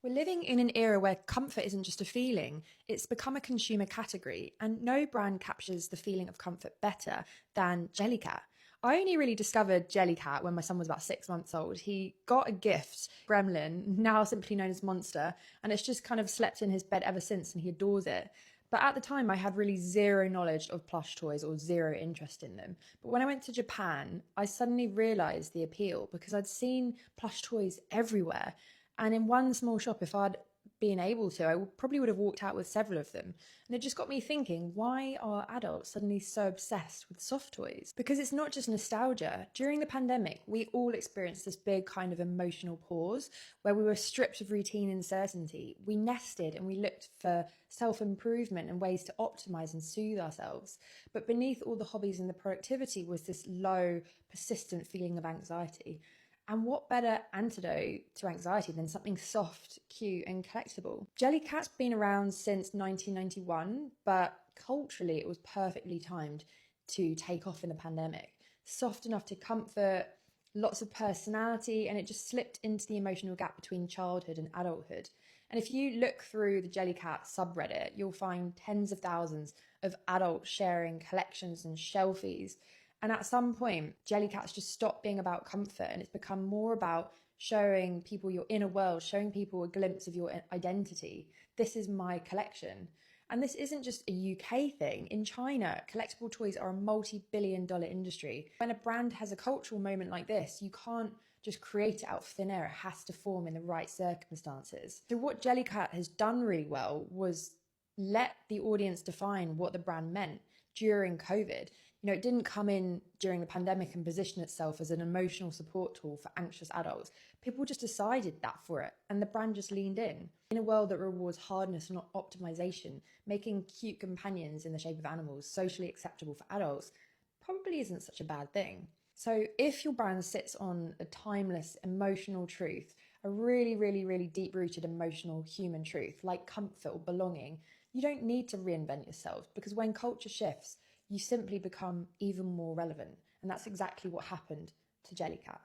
We're living in an era where comfort isn't just a feeling, it's become a consumer category, and no brand captures the feeling of comfort better than Jellycat. I only really discovered Jellycat when my son was about 6 months old. He got a gift, Gremlin, now simply known as Monster, and it's just kind of slept in his bed ever since, and he adores it. But at the time, I had really zero knowledge of plush toys or zero interest in them. But when I went to Japan, I suddenly realised the appeal because I'd seen plush toys everywhere. And in one small shop, if I'd been able to, probably would have walked out with several of them. And it just got me thinking, why are adults suddenly so obsessed with soft toys? Because it's not just nostalgia. During the pandemic, we all experienced this big kind of emotional pause where we were stripped of routine and certainty. We nested and we looked for self-improvement and ways to optimize and soothe ourselves. But beneath all the hobbies and the productivity was this low, persistent feeling of anxiety. And what better antidote to anxiety than something soft, cute, and collectible? Jellycat's been around since 1991, but culturally it was perfectly timed to take off in the pandemic. Soft enough to comfort, lots of personality, and it just slipped into the emotional gap between childhood and adulthood. And if you look through the Jellycat subreddit, you'll find tens of thousands of adults sharing collections and shelfies. And at some point, Jellycat's just stopped being about comfort and it's become more about showing people your inner world, showing people a glimpse of your identity. This is my collection. And this isn't just a UK thing. In China, collectible toys are a multi-billion-dollar industry. When a brand has a cultural moment like this, you can't just create it out of thin air. It has to form in the right circumstances. So what Jellycat has done really well was let the audience define what the brand meant during COVID. It didn't come in during the pandemic and position itself as an emotional support tool for anxious adults. People just decided that for it, and the brand just leaned in. In a world that rewards hardness and not optimization, making cute companions in the shape of animals socially acceptable for adults probably isn't such a bad thing. So if your brand sits on a timeless emotional truth, a really, really, really deep-rooted emotional human truth, like comfort or belonging, you don't need to reinvent yourself, because when culture shifts, you simply become even more relevant. And that's exactly what happened to Jellycat.